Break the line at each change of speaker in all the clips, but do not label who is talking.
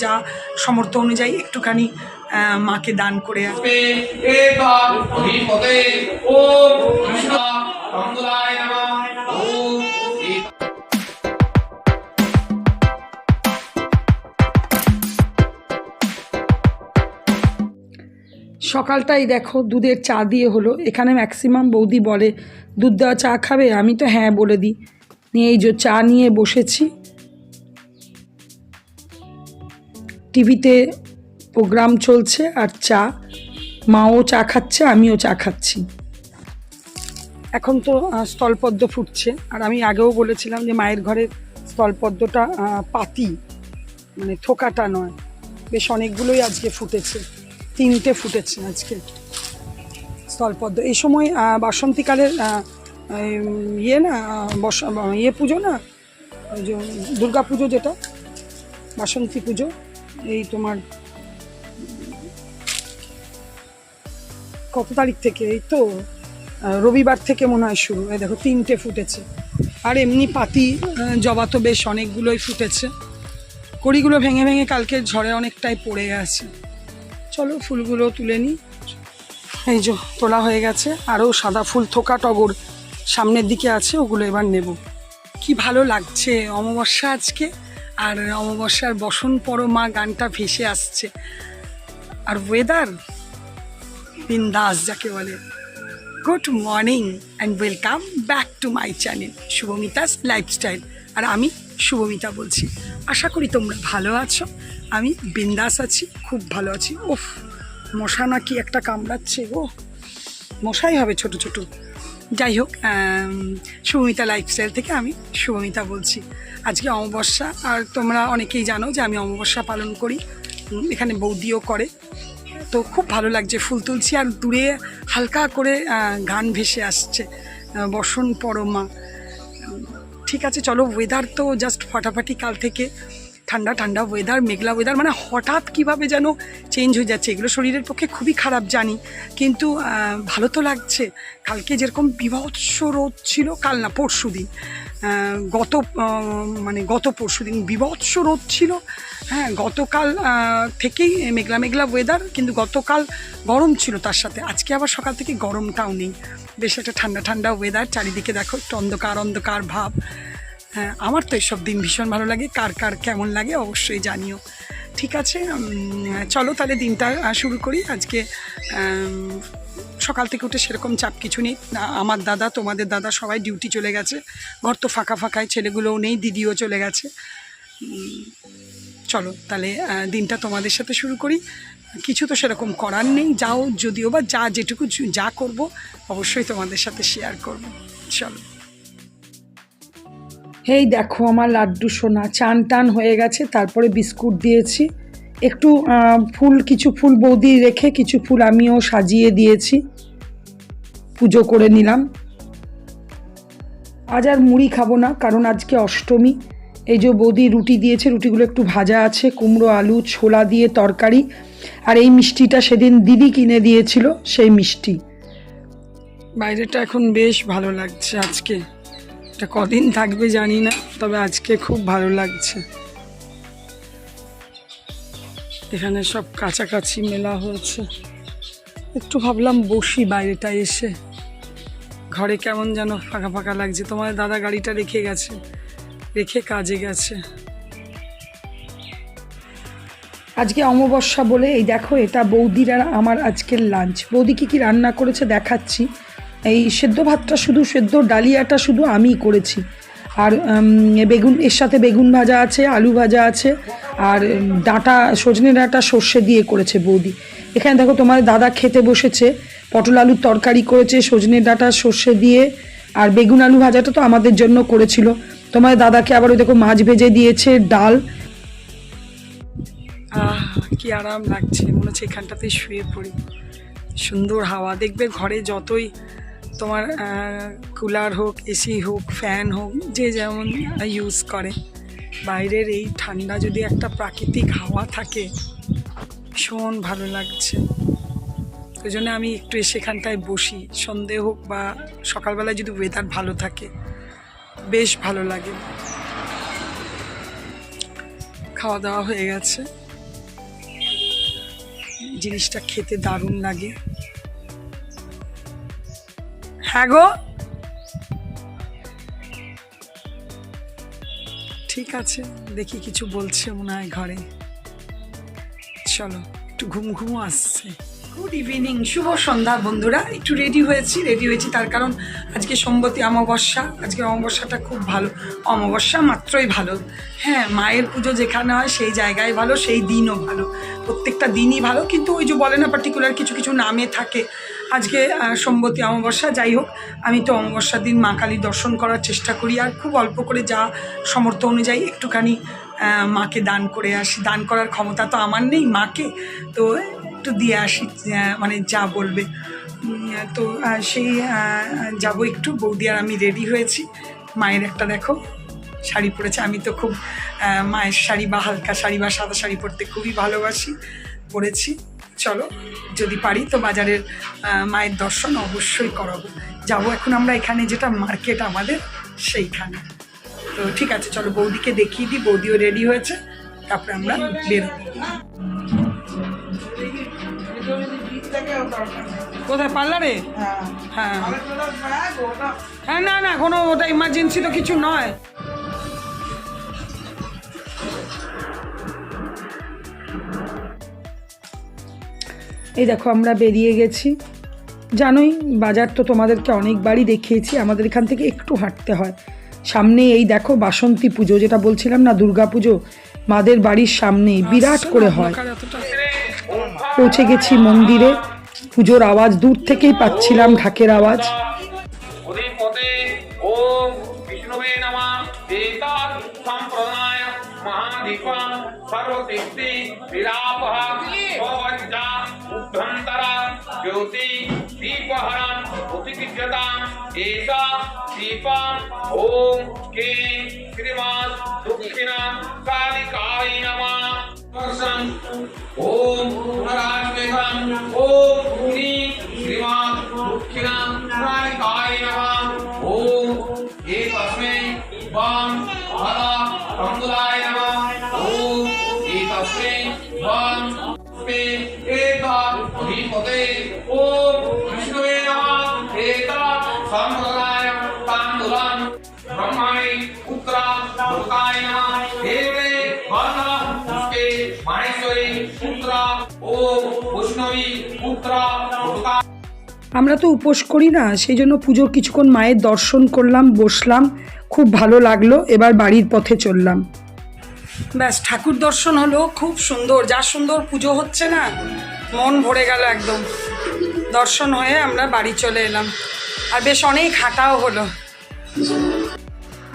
যা সামর্থ্য অনুযায়ী একটুখানি মাকে দান করে আসবে। সকালটাই দেখো দুধের চা দিয়ে হলো। এখানে ম্যাক্সিমাম বৌদি বলে দুধ দেওয়া চা খাবে, আমি তো হ্যাঁ বলে দিই। নিয়ে এই যে চা নিয়ে বসেছি, টিভিতে প্রোগ্রাম চলছে আর চা, মাও চা খাচ্ছে আমিও চা খাচ্ছি। এখন তো স্থলপদ্ম ফুটছে, আর আমি আগেও বলেছিলাম যে মায়ের ঘরের স্থলপদ্মটা পাতি, মানে থোকাটা নয়, বেশ অনেকগুলোই আজকে ফুটেছে, 3টে ফুটেছে আজকে স্থলপদ্ম। এই সময় বাসন্তীকালের পুজো না, ওই যে দুর্গা পুজো, যেটা বাসন্তী পুজো, এই তোমার কত তারিখ থেকে, এই তো রবিবার থেকে মনে হয় শুরু। এই দেখো 3টে ফুটেছে। আর এমনি পাতি জবা তো বেশ অনেকগুলোই ফুটেছে। কড়িগুলো ভেঙে ভেঙে কালকে ঝড়ে অনেকটাই পড়ে গেছে। চলো ফুলগুলো তুলে নিই। এই যে তোলা হয়ে গেছে, আরও সাদা ফুল থোকা টগর সামনের দিকে আছে, ওগুলো এবার নেব। কি ভালো লাগছে অমাবস্যা আজকে, আর অমাবস্যার বসন পরমা গানটা ভেসে আসছে, আর ওয়েদার বিন্দাস যাকে বলে। Good morning and welcome back to my channel Shubhamita's lifestyle. আর আমি শুভমিতা বলছি। আশা করি তোমরা ভালো আছো, আমি বিন্দাস আছি, খুব ভালো আছি। ওফ, মশা নাকি একটা কামড়াচ্ছে গো, মশাই হবে ছোট ছোট। যাই হোক, শুভমিতা লাইফস্টাইল থেকে আমি শুভমিতা বলছি। আজকে অমাবস্যা, আর তোমরা অনেকেই জানো যে আমি অমাবস্যা পালন করি, এখানে বৌদিও করে। তো খুব ভালো লাগছে, ফুল তুলছি আর দূরে হালকা করে গান ভেসে আসছে, বসন পরমা। ঠিক আছে, চলো। ওয়েদার তো জাস্ট ফাটাফাটি, কাল থেকে ঠান্ডা ঠান্ডা ওয়েদার, মেঘলা ওয়েদার, মানে হঠাৎ কিভাবে যেন চেঞ্জ হয়ে যাচ্ছে। এগুলো শরীরের পক্ষে খুবই খারাপ জানি, কিন্তু ভালো তো লাগছে। কালকে যেরকম বিভৎস রোদ ছিল, কাল না পরশু দিন, গত পরশু দিন বিভৎস রোদ ছিল। হ্যাঁ, গতকাল থেকেই মেঘলা মেঘলা ওয়েদার, কিন্তু গতকাল গরম ছিল তার সাথে। আজকে আবার সকাল থেকে গরমটাও নেই, বেশ একটা ঠান্ডা ঠান্ডা ওয়েদার। চারিদিকে দেখো একটু অন্ধকার অন্ধকার ভাব। হ্যাঁ, আমার তো এসব দিন ভীষণ ভালো লাগে। কার কার কেমন লাগে অবশ্যই জানিও। ঠিক আছে, চলো তাহলে দিনটা শুরু করি। আজকে সকাল থেকে উঠে সেরকম চাপ কিছু নেই। আমার দাদা, তোমাদের দাদা সবাই ডিউটি চলে গেছে, ঘর তো ফাঁকা ফাঁকায়, ছেলেগুলোও নেই, দিদিও চলে গেছে। চলো তাহলে দিনটা তোমাদের সাথে শুরু করি। কিছু তো সেরকম করার নেই, যাও যদিও বা যেটুকু যা করব অবশ্যই তোমাদের সাথে শেয়ার করব। চলো। এই দেখো আমার লাড্ডু সোনা চান টান হয়ে গেছে, তারপরে বিস্কুট দিয়েছি একটু, কিছু ফুল বৌদি রেখে কিছু ফুল আমিও সাজিয়ে দিয়েছি, পুজো করে নিলাম। আজ আর মুড়ি খাবো না, কারণ আজকে অষ্টমী। এই যে বৌদি রুটি দিয়েছে, রুটিগুলো একটু ভাজা আছে, কুমড়ো আলু ছোলা দিয়ে তরকারি, আর এই মিষ্টিটা সেদিন দিদি কিনে দিয়েছিল, সেই মিষ্টি। বাইরেটা এখন বেশ ভালো লাগছে আজকে, এটা কদিন থাকবে জানি না, তবে আজকে খুব ভালো লাগছে। এখানে সব কাছাকাছি মেলা হয়েছে, একটু ভাবলাম বসি বাইরেটা এসে। ঘরে কেমন যেন ফাঁকা ফাঁকা লাগছে। তোমার দাদা গাড়িটা রেখে কাজে গেছে। আজকে অমাবস্যা বলে এই দেখো, এটা বৌদির আর আমার আজকের লাঞ্চ। বৌদি কী রান্না করেছে দেখাচ্ছি। এই সেদ্ধ ভাতটা শুধু, সেদ্ধ ডালিয়াটা শুধু আমিই করেছি, আর বেগুন, এর সাথে বেগুন ভাজা আছে, আলু ভাজা আছে, আর ডাঁটা, সজনে ডাঁটা সর্ষে দিয়ে করেছে বৌদি। এখানে দেখো তোমার দাদা খেতে বসেছে, পটল আলুর তরকারি করেছে, সজনে ডাঁটা সর্ষে দিয়ে, আর বেগুন আলু ভাজাটা তো আমাদের জন্য করেছিল। তোমার দাদাকে আবার ওই দেখো মাছ ভেজে দিয়েছে, ডাল। কি আরাম লাগছে, মনে হচ্ছে এখানটাতেই শুয়ে পড়ি। সুন্দর হাওয়া, দেখবে ঘরে যতই তোমার কুলার হোক, এসি হোক, ফ্যান হোক, যে যেমন ইউজ করে, বাইরের এই ঠান্ডা যদি একটা প্রাকৃতিক হাওয়া থাকে ভীষণ ভালো লাগছে। ওই জন্য আমি একটু সেখানটায় বসি, সন্ধে হোক বা সকালবেলায় যদি ওয়েদার ভালো থাকে বেশ ভালো লাগে। খাওয়া দাওয়া হয়ে গেছে। জিনিসটা খেতে দারুণ লাগে। হ্যাঁ গো, ঠিক আছে, দেখি কিছু বলছে মনে হয় ঘরে। চলো, একটু ঘুম ঘুমও আসছে। গুড ইভিনিং, শুভ সন্ধ্যা বন্ধুরা। একটু রেডি হয়েছি তার কারণ আজকে সোমবতী অমাবস্যা। আজকে অমাবস্যাটা খুব ভালো, অমাবস্যা মাত্রই ভালো। হ্যাঁ, মায়ের পুজো যেখানে হয় সেই জায়গায় ভালো, সেই দিনও ভালো, প্রত্যেকটা দিনই ভালো। কিন্তু ওই যে বলে না, পার্টিকুলার কিছু কিছু নামে থাকে। আজকে সোমবতী অমাবস্যা, যাই হোক, আমি তো অমাবস্যার দিন মা কালী দর্শন করার চেষ্টা করি, আর খুব অল্প করে যা সামর্থ্য অনুযায়ী একটুখানি মাকে দান করে আসি। দান করার ক্ষমতা তো আমার নেই মাকে, তো একটু দিয়ে আসি, মানে যা বলবে। তো সেই যাবো একটু। বৌদি আর আমি রেডি হয়েছি। মায়ের একটা দেখো শাড়ি পরেছে। আমি তো খুব মায়ের শাড়ি বা হালকা শাড়ি বা সাদা শাড়ি পরতে খুবই ভালোবাসি, পরেছি। চলো, যদি পারি তো বাজারের মায়ের দর্শন অবশ্যই করাবো। যাবো এখন আমরা এখানে, যেটা মার্কেট আমাদের, সেইখানে। তো ঠিক আছে, চলো বৌদিকে দেখিয়ে দিই। বৌদিও রেডি হয়েছে, তারপরে আমরা বেরোবো। কোথায়, পার্লারে? হ্যাঁ হ্যাঁ, না না, কোনো ওটা ইমার্জেন্সি তো কিছু নয়। এই দেখো আমরা বেরিয়ে গেছি। জানোই বাজার তো তোমাদেরকে অনেকবারই দেখিয়েছি। আমাদের এখান থেকে একটু হাঁটতে হয়। সামনে এই দেখো বাসন্তী পুজো, যেটা বলছিলাম না, দুর্গা পুজো মাদের বাড়ির সামনেই বিরাট করে হয়। পৌঁছে গেছি মন্দিরে। পুজোর আওয়াজ দূর থেকেই পাচ্ছিলাম, ঢাকের আওয়াজ।
ओम पुनराश्वेतम ओम श्री श्रीमान दक्षिणां कालिकाय नमः ओम एतस्मै वां हरा तंबुलाय नमः ओम एतस्मै वां पे एता अधिपते ओम विष्णुवे नमः एता संप्रदाय तांबुलां ब्रह्माय पुत्रा दुर्गाय नमः देवे वाला उसके माहेश्वरी पुत्रा ओम वैष्णवी पुत्रा दुर्गा।
আমরা তো উপোস করি না, সেই জন্য পুজোর কিছুক্ষণ মায়ের দর্শন করলাম, বসলাম, খুব ভালো লাগলো। এবার বাড়ির পথে চললাম। ব্যাস, ঠাকুর দর্শন হলো, খুব সুন্দর। যা সুন্দর পুজো হচ্ছে না, মন ভরে গেল একদম। দর্শন হয়ে আমরা বাড়ি চলে এলাম, আর বেশ অনেক হাঁটাও হলো।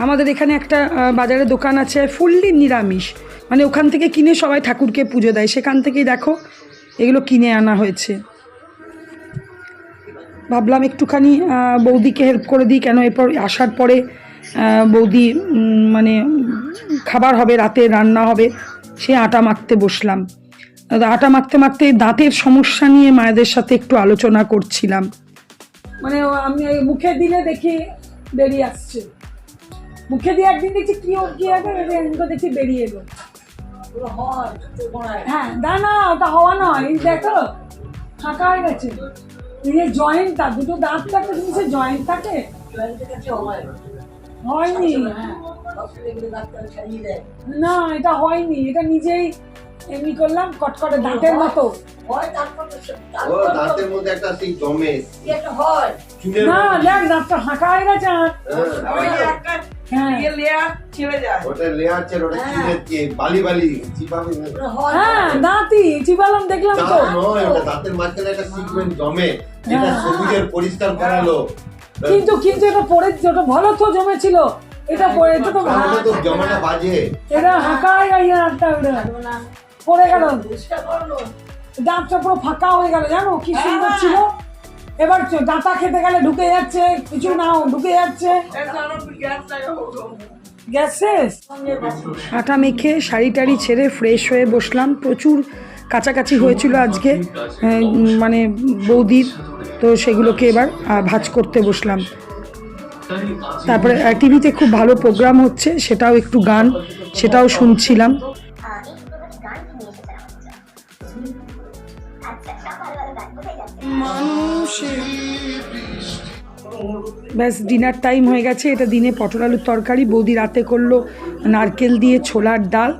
আমাদের এখানে একটা বাজারে দোকান আছে, ফুললি নিরামিষ, মানে ওখান থেকে কিনে সবাই ঠাকুরকে পুজো দেয়। সেখান থেকেই দেখো এগুলো কিনে আনা হয়েছে। ভাবলাম একটুখানি বৌদিকে হেল্প করে দিই, কেন এরপর আসার পরে বৌদি মানে খাবার হবে, রাতে রান্না হবে, সে আটা মাখতে বসলাম। আটা মাখতে মাখতে দাঁতের সমস্যা নিয়ে মায়েদের সাথে একটু আলোচনা করছিলাম। মানে আমি মুখে দিলে দেখি বেরিয়ে আসছে, মুখে দিয়ে একদিন দেখছি কি আগে দেখি বেরিয়ে এলো। হ্যাঁ, না ওটা হওয়া নয়, দেখো ফাঁকা হয়ে গেছে। জয়েন্ট, তার দুটো দাঁত একটা জিনিসের জয়েন্ট থাকে, হয়নি না, এটা হয়নি, এটা নিজেই এমনি করলাম কটকটে দাঁতের মতো। না দেখ, দাঁতটা ফাঁকা হয়ে গেছে। হ্যাঁ, দাঁতই চিবালাম, দেখলাম তো।
দাঁতের মাঝখানে একটা সিগমেন্ট জমে, যেটা সবুজের পরিষ্কার করালো।
কিন্তু এটা পরে, যেটা ভালো তো জমেছিল, এটা পরে এটা তো
জমাটা বাজে,
এটা হাঁকা হয়ে গেল, দাঁতটা পড়ে গেল, দাঁতটা পুরো ফাঁকা হয়ে গেল। জানো কি সুন্দর ছিল। এবার দাঁতা খেতে গেলে ঢুকে যাচ্ছে, কিছু নাও ঢুকে যাচ্ছে। গ্যাস শেষ। আটা মেখে শাড়ি টাড়ি ছেড়ে ফ্রেশ হয়ে বসলাম। প্রচুর কাছাকাছি হয়েছিল আজকে মানে বৌদির, তো সেগুলোকে এবার ভাজ করতে বসলাম। তারপরে টিভিতে খুব ভালো প্রোগ্রাম হচ্ছে, সেটাও একটু গান, সেটাও শুনছিলাম। মানুষের ব্যাস ডিনার টাইম হয়ে গেছে। এটা দিনে পটল আলুর তরকারি, বৌদি রাতে করলো নারকেল দিয়ে ছোলার ডাল,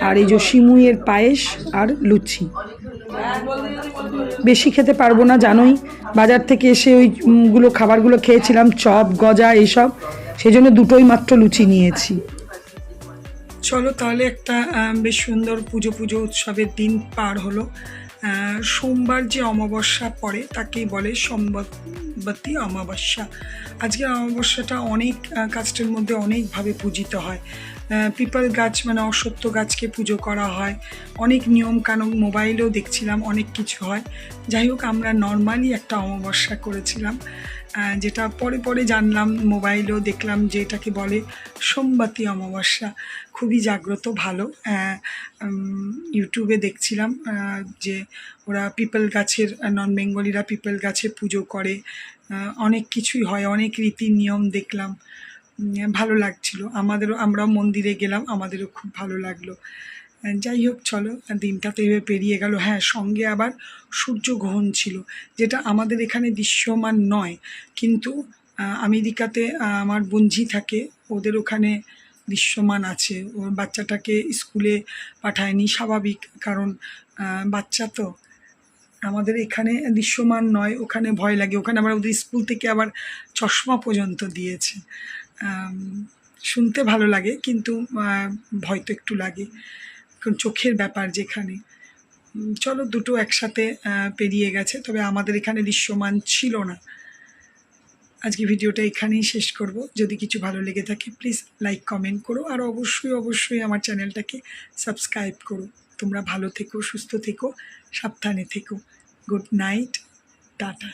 আর এই যে সিমুইয়ের পায়েস আর লুচি। বেশি খেতে পারবো না জানোই, বাজার থেকে এসে ওইগুলো খাবারগুলো খেয়েছিলাম, চপ গজা এইসব, সেই জন্য দুটোই মাত্র লুচি নিয়েছি। চলো তাহলে একটা বেশ সুন্দর পুজো উৎসবের দিন পার হলো। সোমবার যে অমাবস্যা পড়ে তাকেই বলে সম্বতী অমাবস্যা। আজকের অমাবস্যাটা অনেক কাস্টের মধ্যে অনেকভাবে পূজিত হয়। পিপল গাছ মানে অশ্বত্থ গাছকে পুজো করা হয়, অনেক নিয়ম কানুন মোবাইলেও দেখছিলাম অনেক কিছু হয়। যাই হোক, আমরা নর্মালি একটা অমাবস্যা করেছিলাম, যেটা পরে জানলাম, মোবাইলেও দেখলাম যে এটাকে বলে সোমবতী অমাবস্যা। খুবই জাগ্রত, ভালো। ইউটিউবে দেখছিলাম যে ওরা পিপল গাছের, নন বেঙ্গলিরা পিপল গাছে পুজো করে, অনেক কিছুই হয়, অনেক রীতি নিয়ম দেখলাম, ভালো লাগছিল। আমরাও মন্দিরে গেলাম, আমাদেরও খুব ভালো লাগলো। যাই হোক, চলো দিনটা তো এভাবে পেরিয়ে গেল। হ্যাঁ, সঙ্গে আবার সূর্যগ্রহণ ছিল, যেটা আমাদের এখানে দৃশ্যমান নয়, কিন্তু আমেরিকাতে আমার বোনঝি থাকে, ওদের ওখানে দৃশ্যমান আছে। ওর বাচ্চাটাকে স্কুলে পাঠায়নি, স্বাভাবিক, কারণ বাচ্চা তো। আমাদের এখানে দৃশ্যমান নয়, ওখানে ভয় লাগে। ওখানে আবার ওদের স্কুল থেকে আবার চশমা পর্যন্ত দিয়েছে। শুনতে ভালো লাগে, কিন্তু ভয় তো একটু লাগে, কারণ চোখের ব্যাপার যেখানে। চলো, দুটো একসাথে পেরিয়ে গেছে, তবে আমাদের এখানে দৃশ্যমান ছিল না। আজকে ভিডিওটা এখানেই শেষ করব। যদি কিছু ভালো লেগে থাকে প্লিজ লাইক কমেন্ট করো, আর অবশ্যই আমার চ্যানেলটাকে সাবস্ক্রাইব করো। তোমরা ভালো থেকো, সুস্থ থেকো, সাবধানে থেকো। Good night, tata.